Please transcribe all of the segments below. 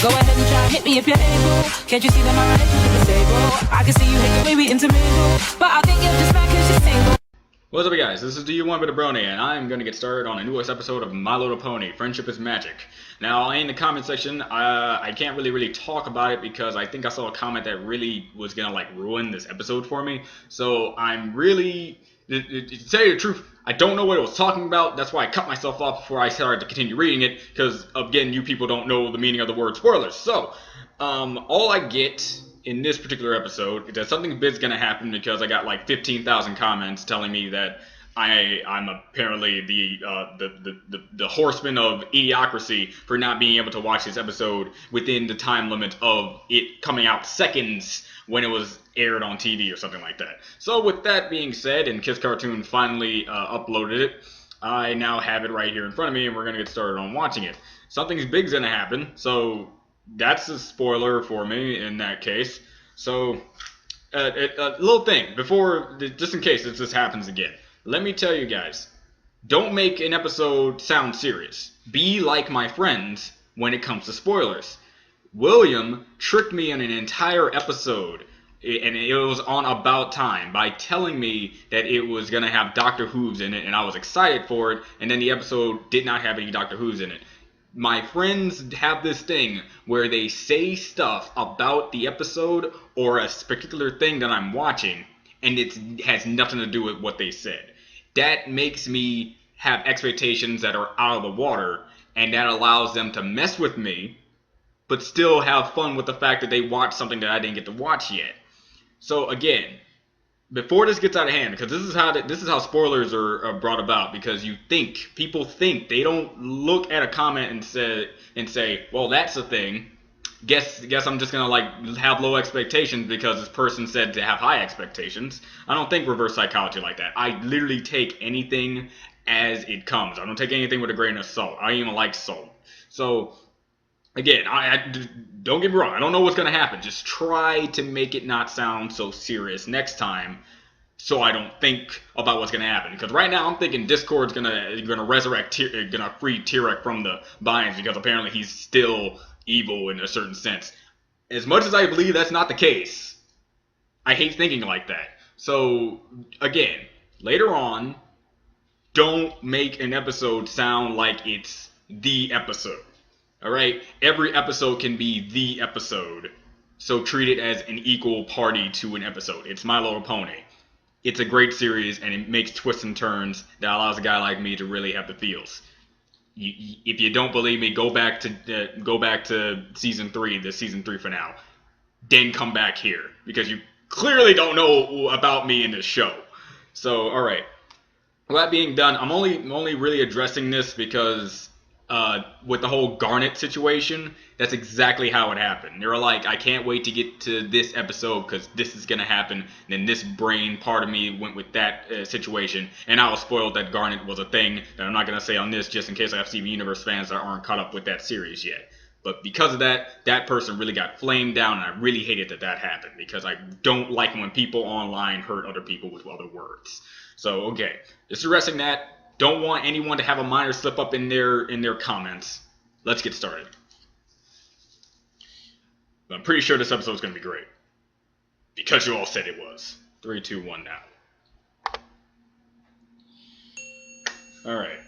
Go ahead and try, hit me if you're able. Can't you see that my relationship is stable? I can see you hate the way we intermingle, but I think you're just mad cause you're single. What's up, guys? This is Do1 Bit of Brony, and I'm going to get started on a newest episode of My Little Pony, Friendship is Magic. Now, in the comment section, I can't really talk about it because I think I saw a comment that really was going to, ruin this episode for me. So, I'm really, to tell you the truth, I don't know what it was talking about. That's why I cut myself off before I started to continue reading it, because, again, you people don't know the meaning of the word spoilers. So, all I get in this particular episode is that something big's gonna happen because I got 15,000 comments telling me that I'm apparently the horseman of idiocracy for not being able to watch this episode within the time limit of it coming out seconds when it was aired on TV or something like that. So with that being said, and Kiss Cartoon finally uploaded it, I now have it right here in front of me, and we're gonna get started on watching it. Something big's gonna happen, so that's a spoiler for me in that case. So, a little thing, before, just in case this happens again. Let me tell you guys, don't make an episode sound serious. Be like my friends when it comes to spoilers. William tricked me in an entire episode, and it was on About Time, by telling me that it was going to have Doctor Who's in it, and I was excited for it, and then the episode did not have any Doctor Who's in it. My friends have this thing where they say stuff about the episode or a particular thing that I'm watching, and it has nothing to do with what they said. That makes me have expectations that are out of the water, and that allows them to mess with me, but still have fun with the fact that they watched something that I didn't get to watch yet. So again, before this gets out of hand, because this is how spoilers are brought about, because people think, they don't look at a comment and say, well, that's the thing. Guess I'm just gonna have low expectations because this person said to have high expectations. I don't think reverse psychology like that. I literally take anything as it comes. I don't take anything with a grain of salt. I even like salt. So again, don't get me wrong. I don't know what's going to happen. Just try to make it not sound so serious next time, so I don't think about what's going to happen. Because right now I'm thinking Discord's gonna resurrect, gonna free Tyrek from the binds, because apparently he's still evil in a certain sense. As much as I believe that's not the case, I hate thinking like that. So again, later on, don't make an episode sound like it's the episode. Alright? Every episode can be the episode, so treat it as an equal party to an episode. It's My Little Pony. It's a great series, and it makes twists and turns that allows a guy like me to really have the feels. If you don't believe me, go back to season 3, the season 3 finale. Then come back here, because you clearly don't know about me in this show. So, alright. With that being done, I'm only really addressing this because with the whole Garnet situation, that's exactly how it happened. They were like, I can't wait to get to this episode because this is going to happen. And then this brain part of me went with that situation. And I was spoiled that Garnet was a thing that I'm not going to say on this, just in case I have Steven Universe fans that aren't caught up with that series yet. But because of that person really got flamed down, and I really hated that happened, because I don't like when people online hurt other people with other words. So, okay, just addressing that. Don't want anyone to have a minor slip up in their comments. Let's get started. I'm pretty sure this episode is going to be great, because you all said it was. 3, 2, 1 now. All right.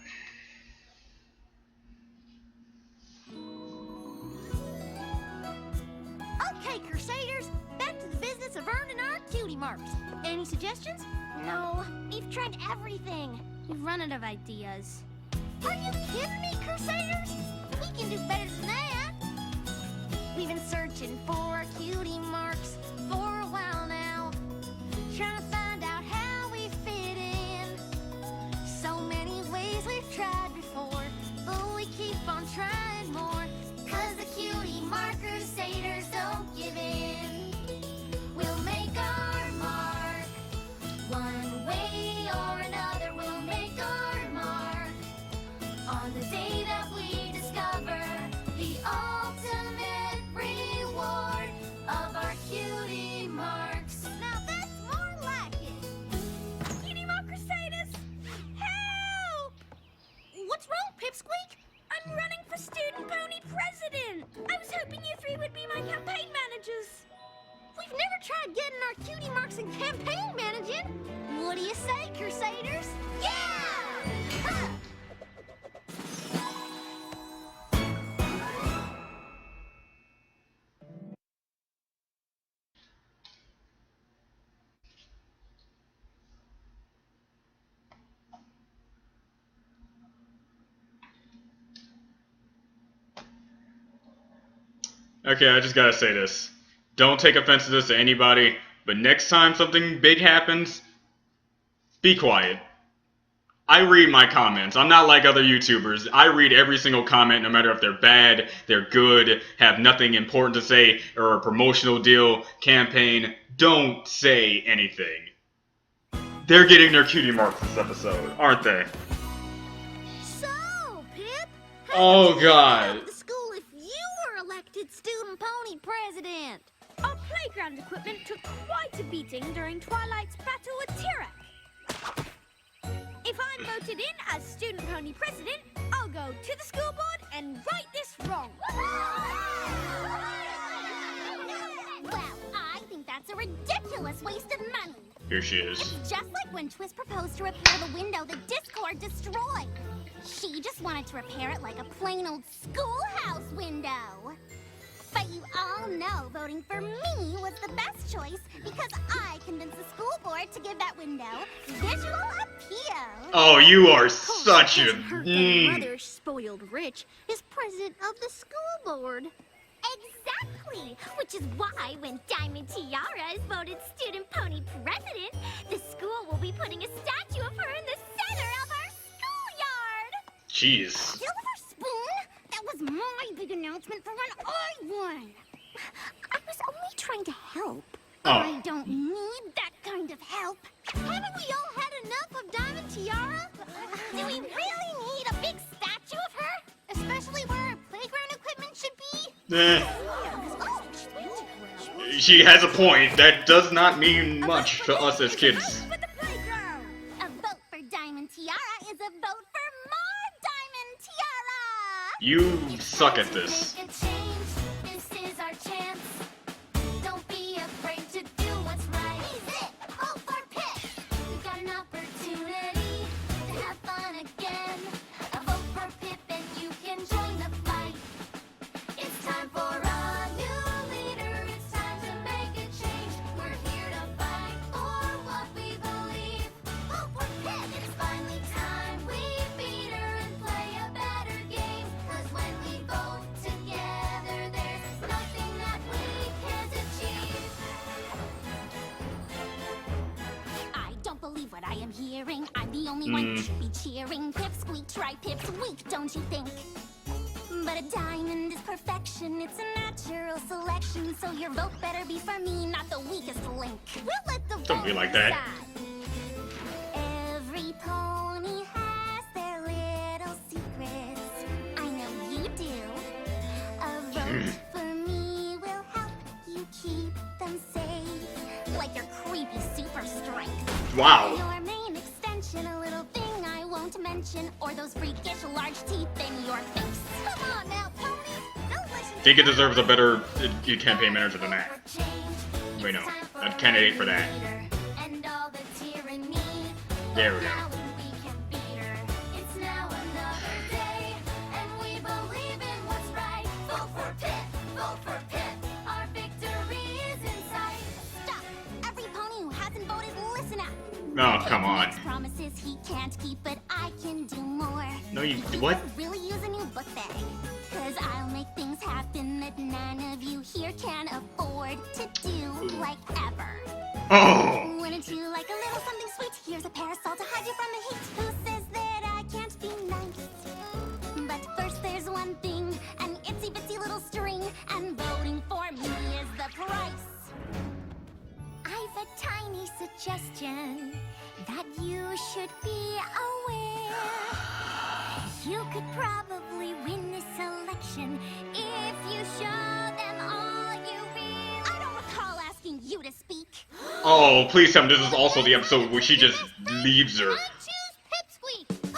Okay, Crusaders, back to the business of earning our cutie marks. Any suggestions? No, we've tried everything. We've run out of ideas. Are you kidding me, Crusaders? We can do better than that. We've been searching for our cutie marks for a while now, trying to find out how we fit in. So many ways we've tried before, but we keep on trying more, 'cause the cutie mark Crusaders don't give in. We'll make our mark one way or another. We'll make our mark on the day that we discover the ultimate reward of our cutie marks. Now that's more like Crusaders? Yeah! Huh. Okay, I just gotta say this. Don't take offense to this to anybody, but next time something big happens, be quiet. I read my comments. I'm not like other YouTubers. I read every single comment, no matter if they're bad, they're good, have nothing important to say, or a promotional deal, campaign. Don't say anything. They're getting their cutie marks this episode, aren't they? So, Pip, Oh, God. the school if you were elected student pony president. Our playground equipment took quite a beating during Twilight's battle with T-Rex. If I'm voted in as student pony president, I'll go to the school board and right this wrong. Well, I think that's a ridiculous waste of money. Here she is. It's just like when Twist proposed to repair the window the Discord destroyed. She just wanted to repair it like a plain old schoolhouse window. But you all know voting for me was the best choice because I convinced the school board to give that window visual appeal. Oh, you are Of course, such it a... doesn't hurt that Mother Spoiled Rich is president of the school board. Exactly, which is why when Diamond Tiara is voted student pony president, the school will be putting a statue of her in the center of our schoolyard. Jeez. Silver Spoon? That was my big announcement for when I won. I was only trying to help. Oh. I don't need that kind of help. Haven't we all had enough of Diamond Tiara? Do we really need a big statue of her? Especially where our playground equipment should be? Eh, Oh, she has a point. That does not mean much to us as kids. For the playground. a vote for Diamond Tiara is a vote for more Diamond Tiara! You suck at this. Make a change. This is our chance. Don't be afraid to do what's right. He's it. Vote for Pip. We've got an opportunity to have fun again. A vote for Pip and you can join the fight. It's time for a new leader. It's time to make a change. We're here to fight for what we believe. Vote for Pip. It's finally time we beat her and play a better game. 'Cause when we vote together, there's nothing that we can't achieve. I don't believe what I am hearing. I'm the only one who should be cheering. Pip squeak, try Pip's weak, don't you think? But a diamond is perfection. It's a natural selection. So your vote better be for me, not the weakest link. We'll let the Don't be voters like that. decide. Every pony has their little secrets. I know you do. A vote for me will help you keep them safe. Like your creepy super strength. Wow. Your main extension, a little thing I won't mention, or those freakish large teeth in your face. Come on now, ponies. Don't listen Think it to deserves a better campaign manager than that. Wait, no. A candidate for that. And all the tyranny. There we go. Now we can beat her. It's now another day, and we believe in what's right. Vote for Pip. Vote for Pip. Our victory is in sight. Stop. Every pony who hasn't voted, listen up. Oh, come on. Makes promises he can't keep, but I can do more. No, you... He What? could really use a new book bag. 'Cause I'll make things happen that none of you here can afford to do, like ever. Oh! Wouldn't you like a little something sweet? Here's a parasol to hide you from the heat. Who says that I can't be nice? But first there's one thing, an itsy bitsy little string, and voting for me is the price. I've a tiny suggestion that you should be aware. You could probably win this election if you show them all you really. I don't recall asking you to speak. Oh, please tell me this is also the episode where she just leaves her. I choose Pipsqueak.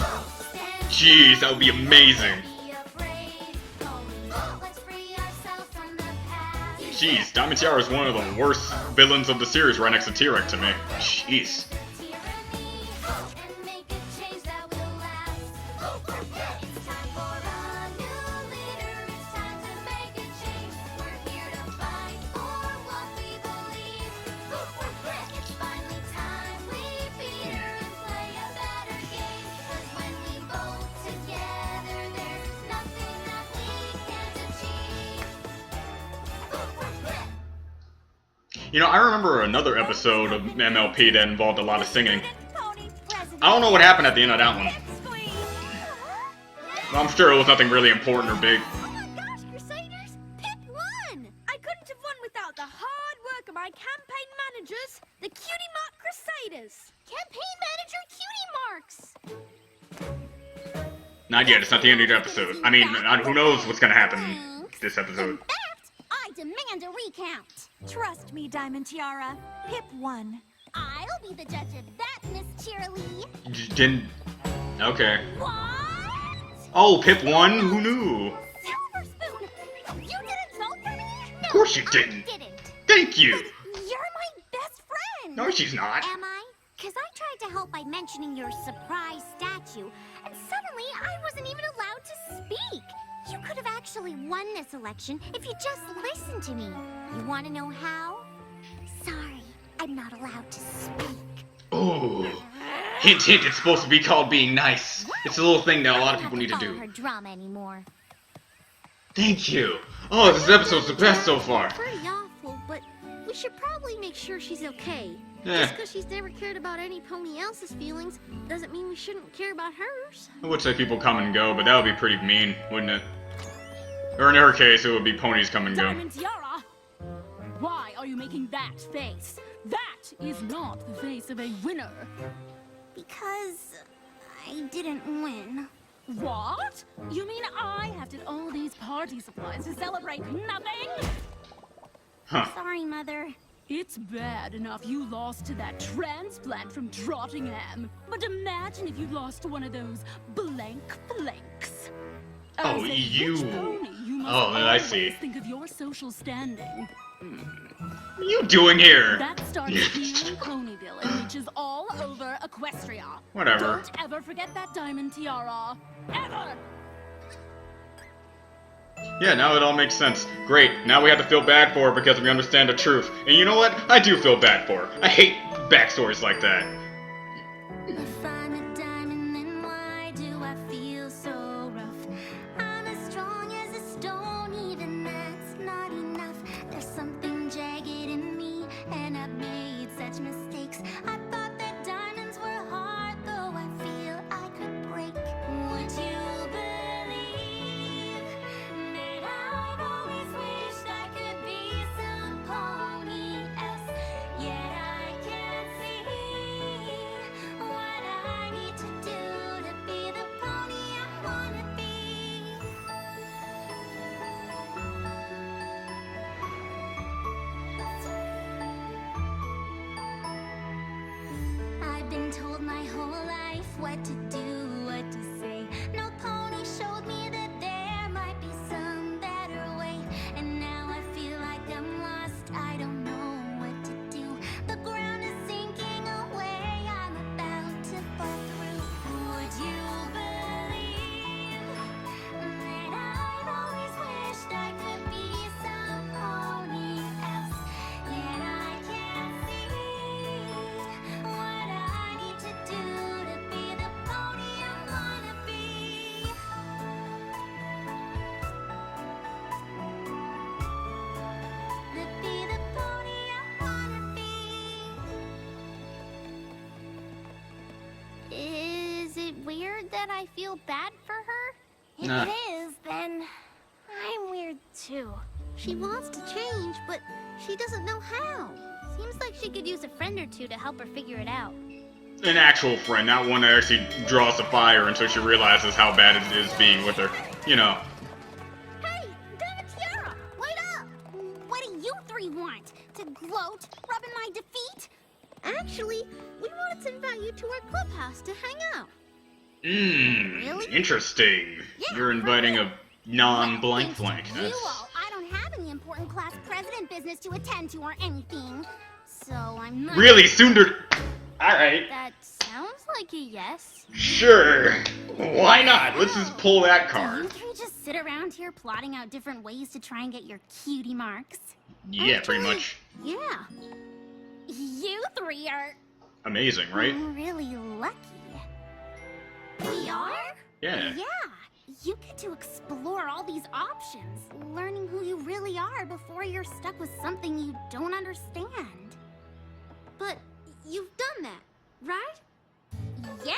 Jeez, that would be amazing. Jeez, Diamond Tiara is one of the worst villains of the series right next to T-Rex to me. Jeez. You know, I remember another episode of MLP that involved a lot of singing. Pony president. I don't know what happened at the end of that one. Pipsqueak. I'm sure it was nothing really important or big. Oh my gosh, Crusaders! Pip won! I couldn't have won without the hard work of my campaign managers, the Cutie Mark Crusaders. Campaign manager Cutie Marks! Not yet, it's not the end of the episode. I mean, who knows what's gonna happen this episode. In fact, I demand a recount. Trust me, Diamond Tiara. Pip won. I'll be the judge of that, Miss Cheerilee. Didn't... Okay. What? Oh, Pip won? Who knew? Silver Spoon! You didn't vote for me? No, Of course you I didn't. didn't. Thank you! You're my best friend. No, she's not. Am I? Because I tried to help by mentioning your surprise statue, and suddenly I wasn't even allowed to speak. You could have actually won this election if you just listened to me. You want to know how? Sorry, I'm not allowed to speak. Oh. Hint, hint, it's supposed to be called being nice. It's a little thing that a lot of people need to follow do. her drama anymore. Thank you. Oh, this episode's the best so far. Pretty awful, but we should probably make sure she's okay. Yeah. Just because she's never cared about any pony else's feelings doesn't mean we shouldn't care about hers. I would say people come and go, but that would be pretty mean, wouldn't it? Or in her case, it would be ponies come and go. Diamond Tiara! Why are you making that face? That is not the face of a winner. Because I didn't win. What? You mean I have to all these party supplies to celebrate nothing? Huh. Sorry, Mother. It's bad enough you lost to that transplant from Trottingham. But imagine if you lost to one of those blank flakes. Oh, As a you- rich pony, you must Oh, I always see. think of your social standing. What are you doing here? That starts here in Ponyville and reaches all over Equestria. Whatever. Don't ever forget that Diamond Tiara. Ever! Yeah, now it all makes sense. Great, now we have to feel bad for her because we understand the truth. And you know what? I do feel bad for her. I hate backstories like that. If I'm a diamond, then why do I feel so rough? I'm as strong as a stone, even that's not enough. There's something jagged in me, and I've made such mistakes. I thought that diamonds were hard, though I feel I could break. Would you believe that I've always wished I could be some pony else? Yet I can't see what I need to do to be the pony I wanna be. I've been told my whole life what to do, what to say. No pony showed me that there might be some better way. And now I feel like I'm lost, I don't know what to do. The ground is sinking away, I'm about to fall through. Would you believe that I've always wished I could be some pony else? Yet I can't see what I need to do to be the pony I wanna be. To be the pony I wanna be. Is it weird that I feel bad for her? If Nah. it is, then I'm weird too. She wants to change, but she doesn't know how. Seems like she could use a friend or two to help her figure it out. An actual friend, not one that actually draws the fire until she realizes how bad it is being with her. You know. Hey, Diamond Tiara, wait up! What do you three want? To gloat, rubbing my defeat? Actually, we wanted to invite you to our clubhouse to hang out. Really? Interesting. Yeah, You're for inviting real. a non-blank Thanks flank. to That's... You all, I don't have any important class president business to attend to or anything. So I'm not. Really, Sunder... Alright, That sounds like a yes. sure. Why not? Let's just pull that Do you card. three just sit around here plotting out different ways to try and get your cutie marks? Yeah, pretty Actually, much. Yeah. You three are Amazing, right? really lucky. We are? Yeah. Yeah. You get to explore all these options, learning who you really are before you're stuck with something you don't understand. But you've done that, right? Yeah,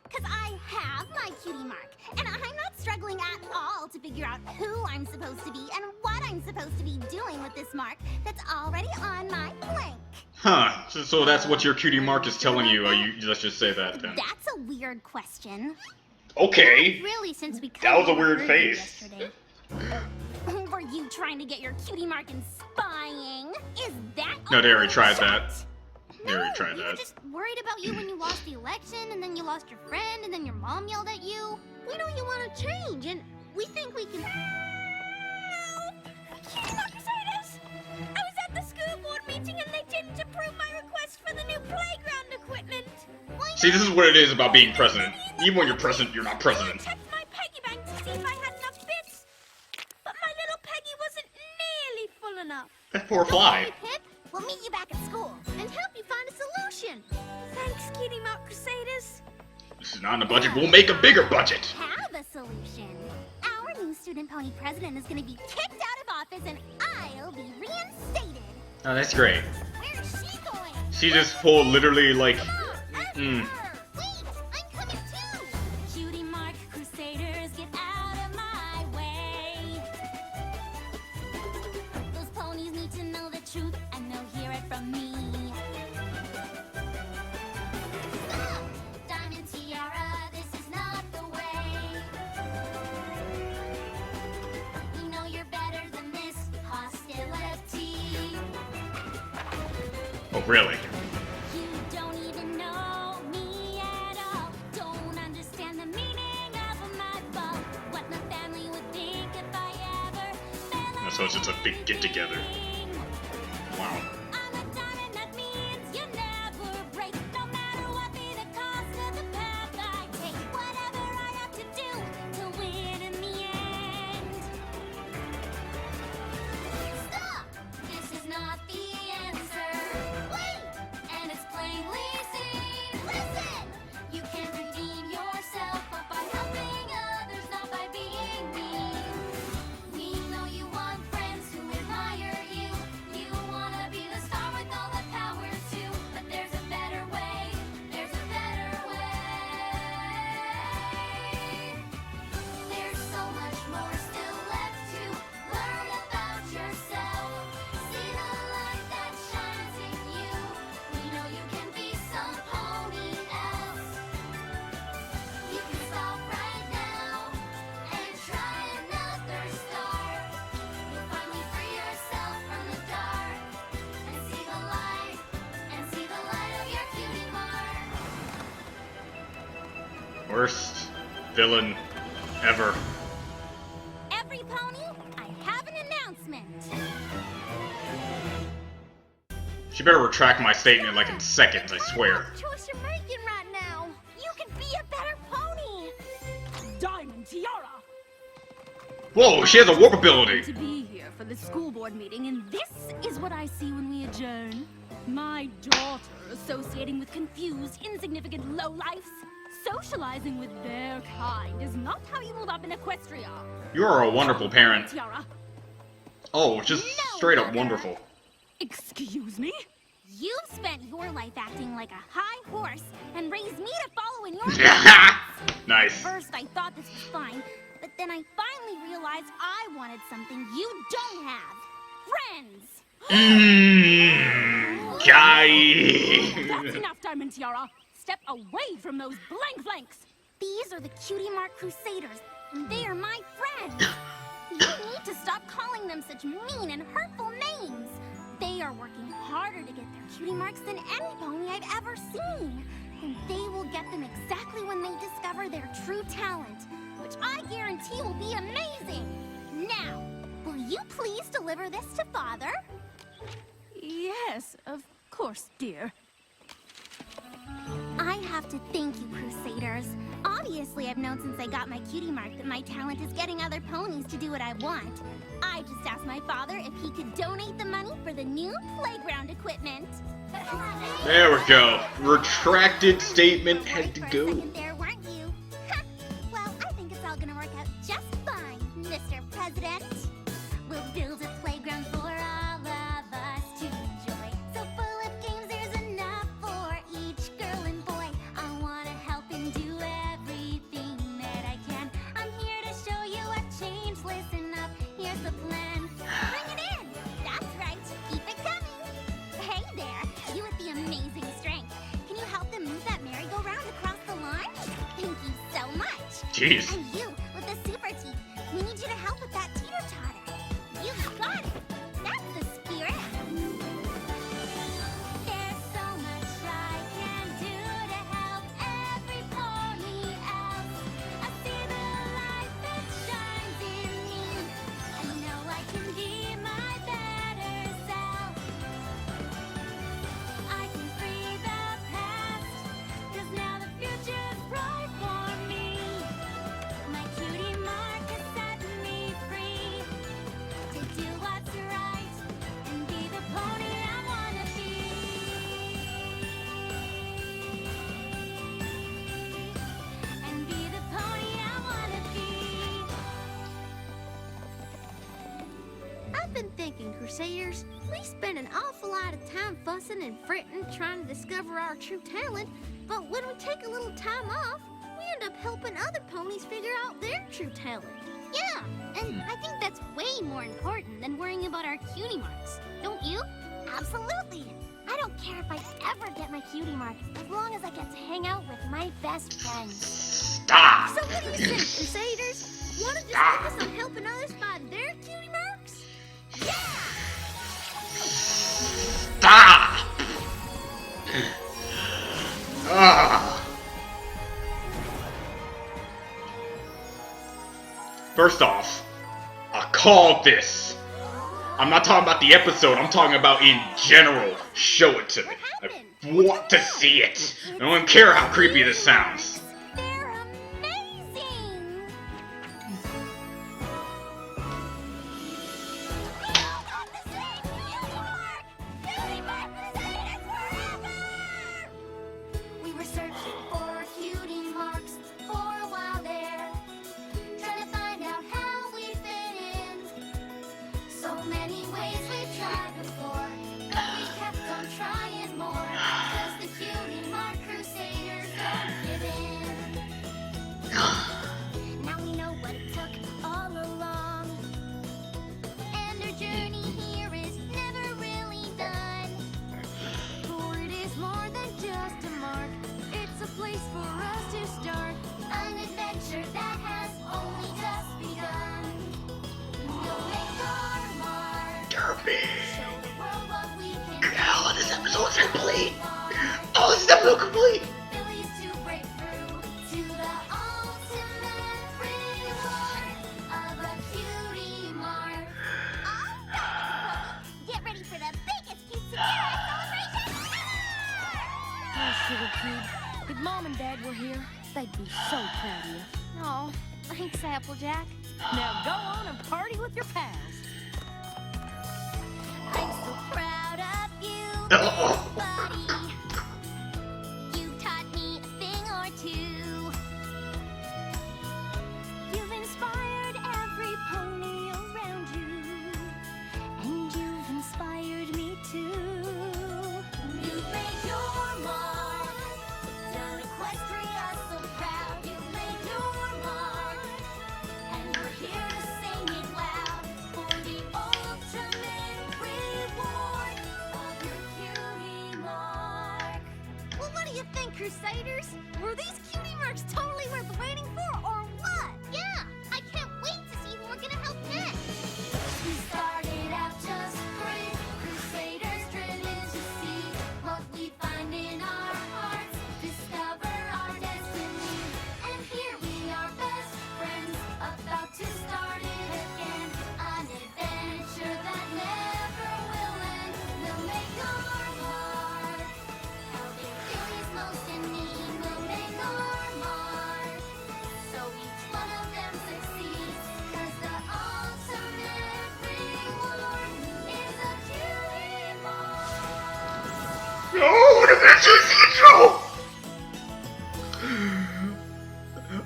because I have my cutie mark, and I'm not struggling at all to figure out who I'm supposed to be and what I'm supposed to be doing with this mark that's already on my blank. Huh. So that's what your cutie mark is telling you. Let's just say that then. That's a weird question. Okay. Really, since we That was a weird overheard you face. yesterday. Were you trying to get your cutie mark and spying? Is that No, they already tried shot? that. They already tried we were that. just worried about you when you lost the election, and then you lost your friend, and then your mom yelled at you. We know you want to change, and we think we can... Cutie Mark Crusaders! I was at the school board meeting and they didn't approve my request for the new playground equipment. See, this is what it is about being president. Even when you're president, you're not I president. checked my peggy bank to see if I had enough bits, but my little peggy wasn't nearly full enough. That poor fly. Pip, we'll meet you back at school. and help you find a solution. Thanks, Cutie Mark Crusaders. This is not in the budget. We'll make a bigger budget. Have a solution. Our new student pony president is going to be kicked out of office, and I'll be reinstated. Oh, that's great. Where's she going? She just pulled literally like. Wait, I'm coming too. Cutie Mark Crusaders, get out of my way. Those ponies need to know the truth, and they'll hear it from me. Stop! Diamond Tiara, this is not the way. We know you're better than this hostility. Oh, really? You don't even know me at all. Don't understand the meaning of my fall. What my family would think if I ever fell So it's just a big get together. Wow. I'm a diamond, that means you never break. No matter what be the cost of the path I take. Whatever I have to do to win in the end. Stop! This is not the answer. Wait! And it's plainly seen. Listen! You can redeem yourself, but by helping others, not by being mean. We know you want friends who admire you. You wanna be the star with all the power too. But there's a better way. There's a better way. There's so much more still left to learn about yourself. See the light that shines in you. We know you can be some pony else. You can stop right now and try another start. You'll finally free yourself from the dark and see the light of your cutie mark. Worst villain ever. Every pony, I have an announcement. She better retract my statement like in seconds, I swear. Choice you're making right now. You can be a better pony. Diamond Tiara! Whoa, she has a warp ability. To be here for the school board meeting, and this is what I see when we adjourn. My daughter associating with confused, insignificant lowlifes. Socializing with their kind is not how you move up in Equestria. You are a wonderful parent. Tiara, Oh, just straight up wonderful. excuse me? You've spent your life acting like a high horse and raised me to follow in your footsteps. Nice. First, I thought this was fine, but then I finally realized I wanted something you don't have. Friends! Guy. That's enough, Diamond Tiara. Step away from those blank flanks. These are the Cutie Mark Crusaders, and they are my friends. You need to stop calling them such mean and hurtful names. They are working harder to get their cutie marks than any pony I've ever seen. And they will get them exactly when they discover their true talent, which I guarantee will be amazing. Now, will you please deliver this to Father? Yes, of course, dear. I have to thank you, Crusaders. Obviously, I've known since I got my cutie mark that my talent is getting other ponies to do what I want. I just asked my father if he could donate the money for the new playground equipment. There we go. Retracted statement had to For a go. second there, weren't you? Well, I think it's all gonna work out just Jeez. And you, with the super teeth. We need you to help with that teeter-totter. You've got it. That's the spirit. There's so much I can do to help every pony else. I see the light that shines in me. I know I can be my better self. I can free the past, 'cause now the future's bright for me. My cutie mark has set me free to do what's right and be the pony I wanna be. And be the pony I wanna be. I've been thinking, Crusaders, we spend an awful lot of time fussing and fretting trying to discover our true talent, but when we take a little time off, we end up helping other ponies figure out their true talent. Yeah, and I think that's way more important than worrying about our cutie marks. Don't you? Absolutely. I don't care if I ever get my cutie mark, as long as I get to hang out with my best friends. Stop! So what do you think, Crusaders? Want to just focus on helping others find their cutie marks? Stop! Ah. First off, I called this. I'm not talking about the episode, I'm talking about in general. Show it to me. I want to see it. I don't care how creepy this sounds. They're amazing! We all got the same cutie mark! Cutie mark Crusaders forever! We were searching for cutie marks for a while there, trying to find out how we fit in. So many ways we tried before, but we kept on trying more, 'cause the cutie mark Crusaders don't give in. Now we know what it took All along, and our journey here is never really done. for it is more than just a mark. It's a place for us to start an adventure that has only just begun. We'll make our mark, Derby. show the world what we can Oh, this episode's complete. Oh, this is episode complete. abilities to break through to the ultimate reward of a cutie mark. Get ready for the biggest quinceanera celebration ever! Oh, sugar cube. If Mom and Dad were here, they'd be so proud of you. Oh, thanks, Applejack. Now go on and party with your pals. I'm so proud of you, Oh. buddy. You taught me a thing or two. You've inspired every pony around you, and you've inspired me too. You've made your mark, done Equestria so proud. You've made your mark, and we're here to sing it loud for the ultimate reward of your cutie mark. Well, what do you think, Crusaders? Were these cutie marks totally worth waiting for, or what? Yeah, I can't wait to see who we're gonna help next. We started out just great, Crusaders driven to see what we find in our hearts, discover our destiny. And here we are, best friends, about to start it again. An adventure that never will end. We'll make our mark. How they feel is most in need. We'll make our mark. So each one of them succeeds. 'Cause the ultimate reward is a cutie mark. Oh, the Adventures intro!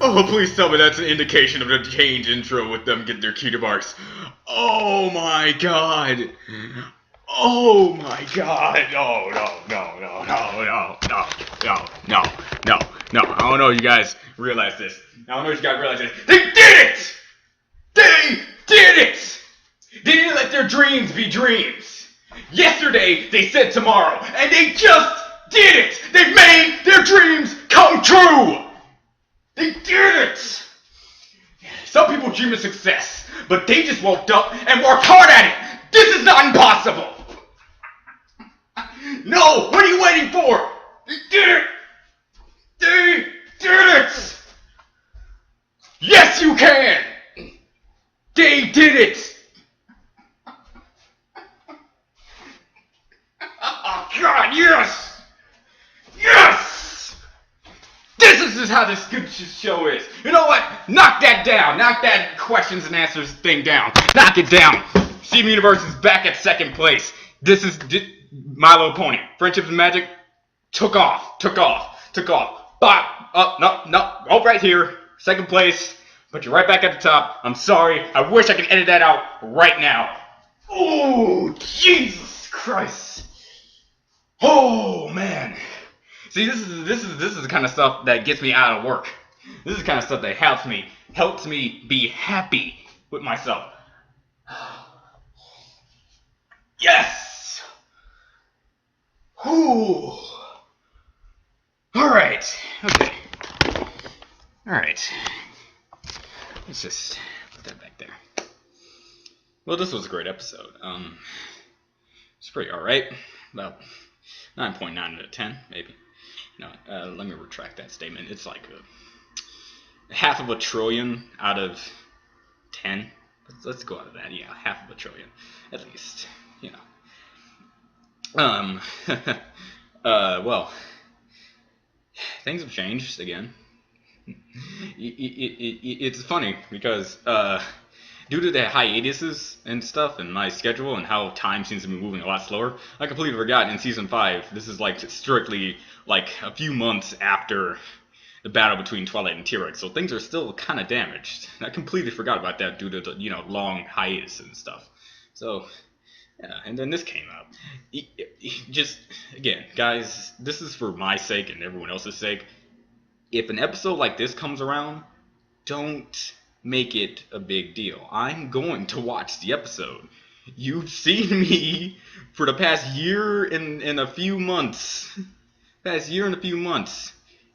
Oh, please tell me that's an indication of the change intro with them getting their cutie marks. Oh my god. Oh my god. Oh, no. I don't know if you guys realize this. They did it! They did it! They didn't let their dreams be dreams. Yesterday, they said tomorrow, and they just did it! They made their dreams come true! They did it! Some people dream of success, but they just woke up and worked hard at it. This is not impossible. No, what are you waiting for? They did it. They did it. Yes, you can. They did it. Oh God, yes. Yes. This is how this good show is. You know what? Knock that down. Knock that questions and answers thing down. Knock it down. Steven Universe is back at second place. This is My Little Pony. Friendship and Magic took off. But oh, right here, second place. But you're right back at the top. I'm sorry. I wish I could edit that out right now. Oh, Jesus Christ. Oh man. See, this is the kind of stuff that gets me out of work. This is the kind of stuff that helps me be happy with myself. Yes. Whew. All right. Okay. All right. Let's just put that back there. Well, this was a great episode. It's pretty all right. About 9.9 out of 10, maybe. No, let me retract that statement. It's like a half of a trillion out of 10. Let's go out of that. Yeah, half of a trillion, at least. You know. Well, things have changed again. It's funny because due to the hiatuses and stuff and my schedule and how time seems to be moving a lot slower, I completely forgot in season 5 this is like strictly like a few months after the battle between Twilight and T-Rex, so things are still kind of damaged. I completely forgot about that due to the long hiatus and stuff. So yeah, and then this came out. Just again, guys, this is for my sake and everyone else's sake. If an episode like this comes around, don't make it a big deal. I'm going to watch the episode. You've seen me for the past year and a few months.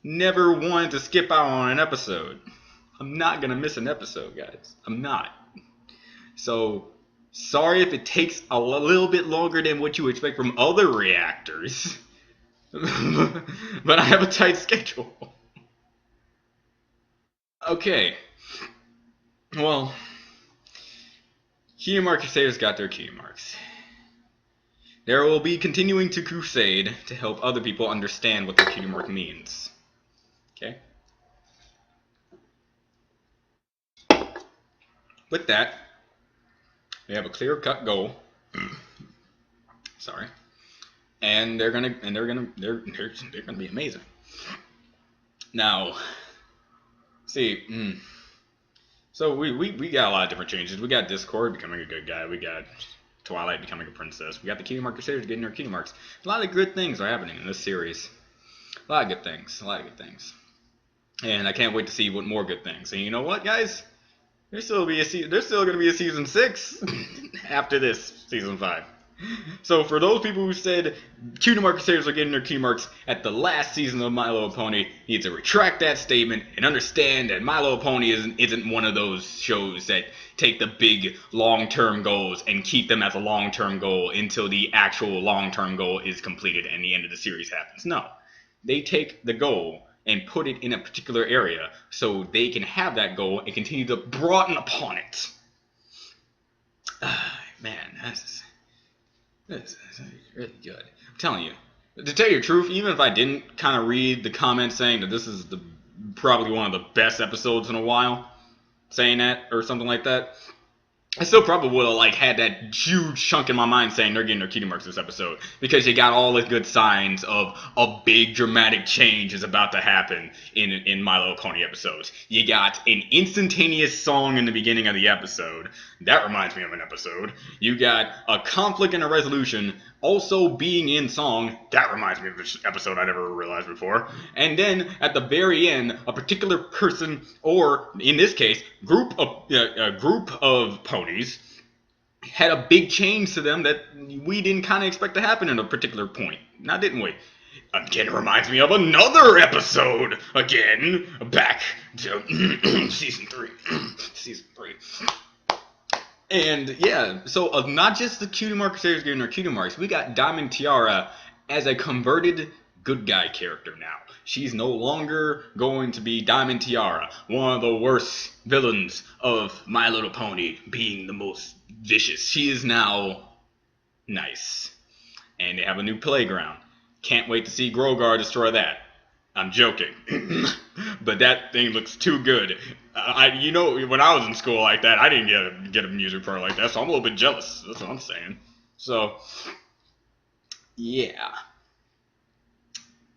Never wanted to skip out on an episode. I'm not going to miss an episode, guys. I'm not. So, sorry if it takes a little bit longer than what you expect from other reactors. But I have a tight schedule. Okay. Well, Cutie Mark Crusaders got their cutie marks. There will be continuing to crusade to help other people understand what the cutie mark means. Okay? With that, we have a clear-cut goal. Sorry. And they're gonna be amazing. Now, see, so we got a lot of different changes. We got Discord becoming a good guy. We got Twilight becoming a princess. We got the Cutie Mark Crusaders getting their cutie marks. A lot of good things are happening in this series. A lot of good things. And I can't wait to see what more good things. And you know what, guys? There's still going to be a season 6 after this season 5. So for those people who said Cutie Mark Crusaders are getting their cutie marks at the last season of My Little Pony, you need to retract that statement and understand that My Little Pony isn't one of those shows that take the big long-term goals and keep them as a long-term goal until the actual long-term goal is completed and the end of the series happens. No. They take the goal and put it in a particular area so they can have that goal and continue to broaden upon it. Man, this is really good. I'm telling you. To tell you the truth, even if I didn't kind of read the comments saying that this is probably one of the best episodes in a while, saying that or something like that, I still probably would have had that huge chunk in my mind saying they're getting their cutie marks this episode, because you got all the good signs of a big dramatic change is about to happen in My Little Pony episodes. You got an instantaneous song in the beginning of the episode. That reminds me of an episode. You got a conflict and a resolution also being in song. That reminds me of an episode I never realized before. And then at the very end, a particular person, or in this case, a group of ponies had a big change to them that we didn't kind of expect to happen at a particular point. Now, didn't we? again reminds me of another episode. Again, back to season 3. Season 3. And yeah, so not just the Cutie Mark Crusaders getting their Cutie Marks, we got Diamond Tiara as a converted good guy character now. She's no longer going to be Diamond Tiara, one of the worst villains of My Little Pony, being the most vicious. She is now nice. And they have a new playground. Can't wait to see Grogar destroy that. I'm joking. But that thing looks too good. You know, when I was in school like that, I didn't get a music part like that, so I'm a little bit jealous. That's what I'm saying. So, yeah.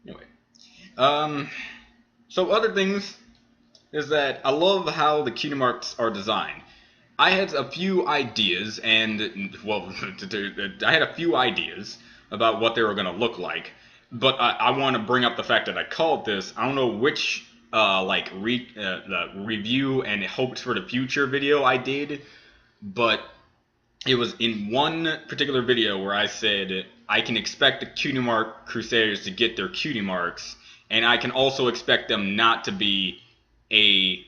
Anyway. So other things is that I love how the Cutie Marks are designed. I had a few ideas, and, well, I had a few ideas about what they were going to look like, but I want to bring up the fact that I called this, I don't know which, the review and hopes for the future video I did, but it was in one particular video where I said I can expect the Cutie Mark Crusaders to get their Cutie Marks, and I can also expect them not to be a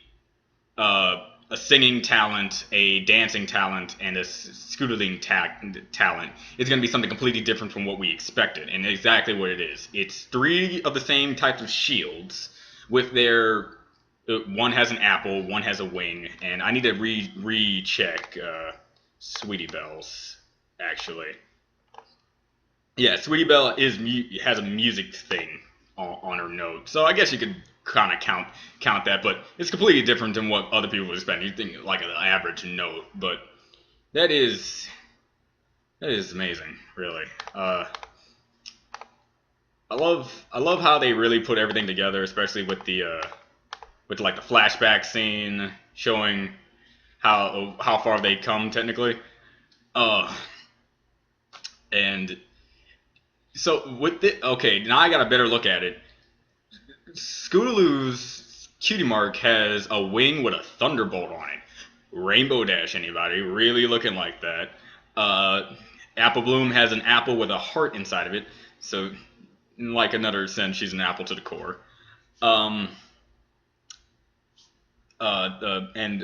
singing talent, a dancing talent, and a scootling talent. It's going to be something completely different from what we expected, and exactly what it is. It's 3 of the same types of shields, with their... one has an apple, one has a wing, and I need to recheck Sweetie Belle's, actually. Yeah, Sweetie Belle has a music thing on her note, so I guess you could kind of count that, but it's completely different than what other people would expect. You think like an average note, but that is amazing, really. I love how they really put everything together, especially with the like the flashback scene showing how far they come technically. And so with the okay, now I got a better look at it. Scootaloo's Cutie Mark has a wing with a thunderbolt on it. Rainbow Dash, anybody? Really looking like that. Apple Bloom has an apple with a heart inside of it. So, in like another sense, she's an apple to the core. And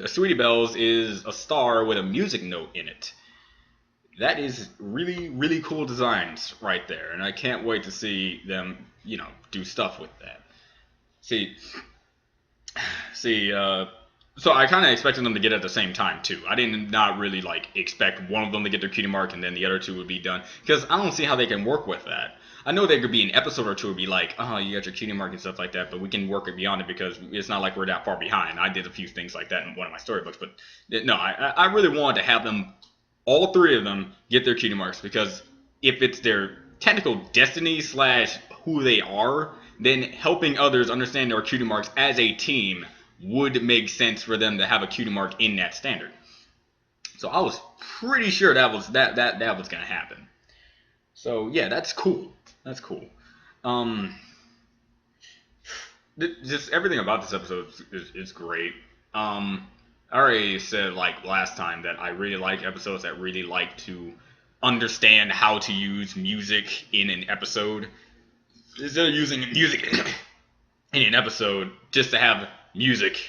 Sweetie Belle's is a star with a music note in it. That is really, really cool designs right there. And I can't wait to see them, do stuff with that. So I kind of expected them to get it at the same time too. I did not really expect one of them to get their Cutie Mark and then the other 2 would be done, because I don't see how they can work with that. I know there could be an episode or 2 would be like, oh, you got your Cutie Mark and stuff like that, but we can work it beyond it because it's not like we're that far behind. I did a few things like that in one of my storybooks, but no, I really wanted to have them, all 3 of them, get their Cutie Marks, because if it's their technical destiny / who they are, then helping others understand their Cutie Marks as a team would make sense for them to have a Cutie Mark in that standard. So I was pretty sure that was going to happen. So yeah, that's cool. That's cool. Just everything about this episode is great. I already said last time that I really like episodes that really like to understand how to use music in an episode. Instead of using music in an episode just to have music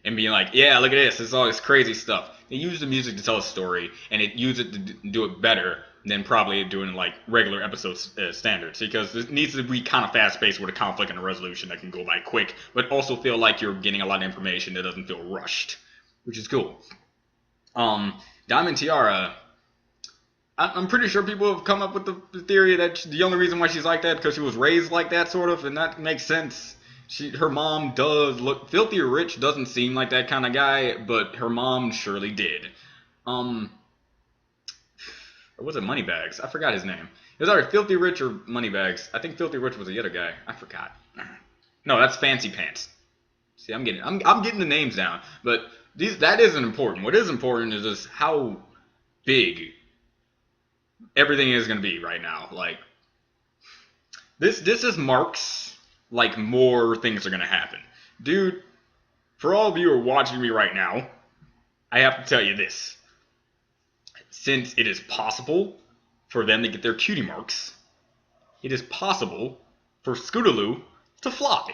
and being like, yeah, look at this, it's all this crazy stuff. They use the music to tell a story, and it use it to do it better than probably doing regular episode standards, because it needs to be kind of fast-paced with a conflict and a resolution that can go by quick, but also feel like you're getting a lot of information that doesn't feel rushed, which is cool. Diamond Tiara, I'm pretty sure people have come up with the theory that the only reason why she's like that because she was raised like that, sort of, and that makes sense. Her mom does look... Filthy Rich doesn't seem like that kind of guy, but her mom surely did. Or was it Moneybags? I forgot his name. It was either Filthy Rich or Moneybags. I think Filthy Rich was the other guy. I forgot. No, that's Fancy Pants. See, I'm getting the names down, but that isn't important. What is important is just how big everything is going to be right now. This is marks more things are going to happen. Dude, for all of you who are watching me right now, I have to tell you this. Since it is possible for them to get their Cutie Marks, it is possible for Scootaloo to fly.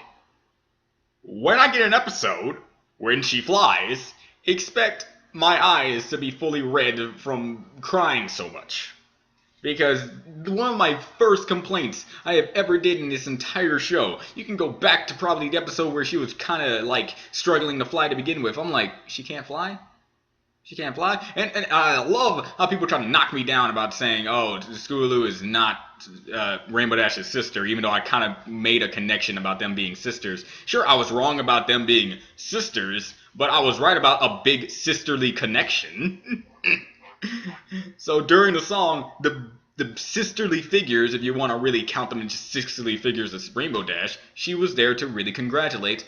When I get an episode when she flies, expect my eyes to be fully red from crying so much. Because one of my first complaints I have ever did in this entire show, you can go back to probably the episode where she was kind of like struggling to fly to begin with. I'm like, she can't fly? She can't fly? And I love how people try to knock me down about saying, oh, Scootaloo is not Rainbow Dash's sister, even though I kind of made a connection about them being sisters. Sure, I was wrong about them being sisters, but I was right about a big sisterly connection. So during the song, the sisterly figures, if you want to really count them into sisterly figures as Rainbow Dash, she was there to really congratulate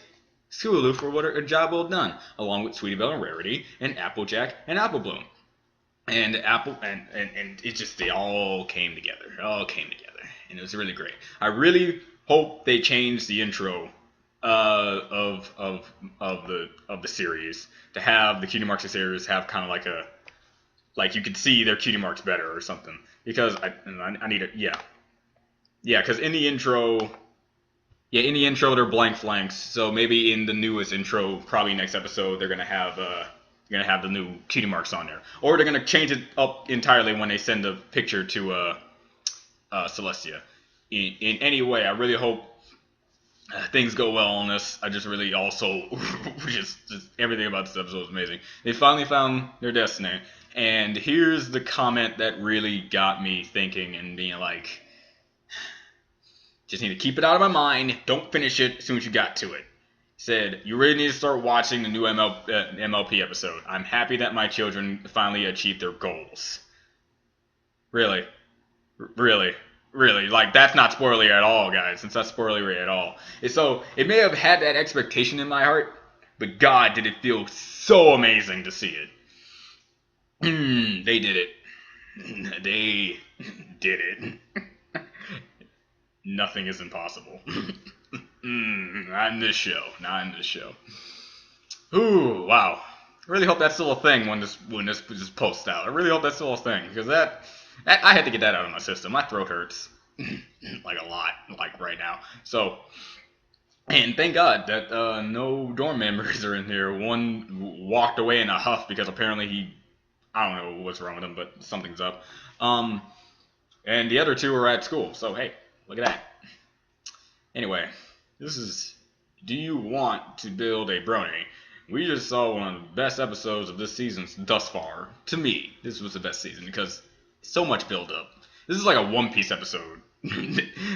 Scootaloo for what a job well done, along with Sweetie Belle and Rarity, and Applejack and Apple Bloom. And it just, they all came together. It all came together. And it was really great. I really hope they change the intro of the series to have the Cutie Marks series have kind of like you could see their cutie marks better or something, because I need it. Yeah, because in the intro they're blank flanks. So maybe in the newest intro, probably next episode, they're gonna have the new cutie marks on there, or they're gonna change it up entirely when they send the picture to Celestia. In any way, I really hope things go well on this. I just really also just everything about this episode is amazing. They finally found their destiny. And here's the comment that really got me thinking and being like, just need to keep it out of my mind. Don't finish it as soon as you got to it. Said, you really need to start watching the new MLP episode. I'm happy that my children finally achieved their goals. Really? Like, that's not spoilery at all, guys. It's not spoilery at all. And so, it may have had that expectation in my heart, but God, did it feel so amazing to see it. They did it. They did it. Nothing is impossible. Not in this show. Not in this show. Ooh, wow. I really hope that's still a thing when this posts out. I really hope that's still a thing, because that I had to get that out of my system. My throat hurts like a lot, like right now. So, and thank God that no dorm members are in here. One walked away in a huff because apparently I don't know what's wrong with him, but something's up. And the other two are at school. So hey, look at that. Anyway, this is Do You Want to Build a Brony? We just saw one of the best episodes of this season thus far. To me, this was the best season because so much build up. This is like a One Piece episode.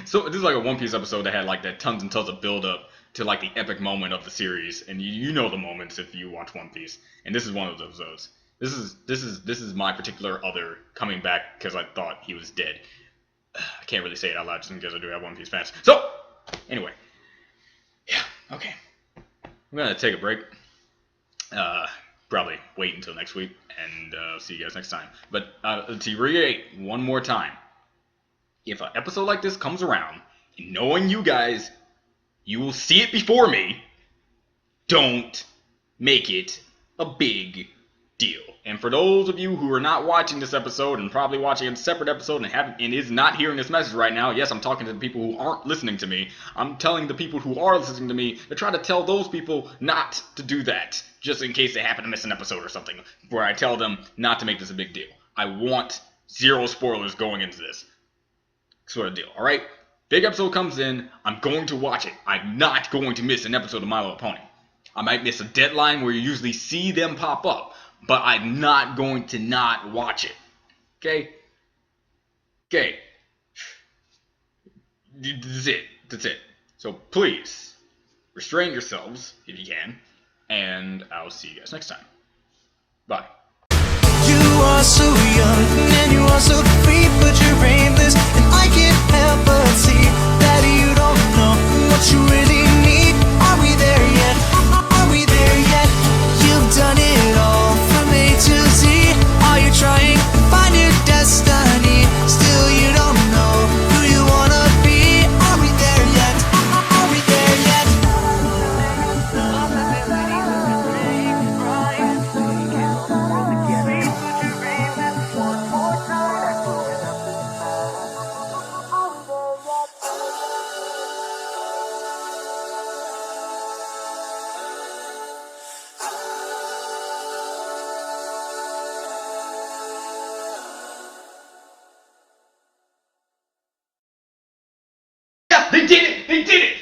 So this is like a One Piece episode that had like that tons and tons of build up to like the epic moment of the series, and you know the moments if you watch One Piece. And this is one of those episodes. This is my particular other coming back because I thought he was dead. I can't really say it out loud just because I do have One Piece fans. So anyway, yeah, okay. I'm gonna take a break. Probably wait until next week, and see you guys next time. But to reiterate one more time, if an episode like this comes around, and knowing you guys, you will see it before me, don't make it a big deal. And for those of you who are not watching this episode and probably watching a separate episode and is not hearing this message right now, yes, I'm talking to the people who aren't listening to me. I'm telling the people who are listening to me to try to tell those people not to do that, just in case they happen to miss an episode or something, where I tell them not to make this a big deal. I want zero spoilers going into this sort of deal, alright? Big episode comes in, I'm going to watch it. I'm not going to miss an episode of My Little Pony. I might miss a deadline where you usually see them pop up, but I'm not going to not watch it. Okay? Okay. That's it. So please, restrain yourselves if you can, and I'll see you guys next time. Bye. You are so young, and you are so free, but you're aimless, and I can't help but see that you don't know what you really need. Are we there yet? Are we there yet? You've done it all from A to Z. Are you trying to find your destiny? Still you don't know who you wanna be. Are we there yet? Are we there yet? They did it! They did it!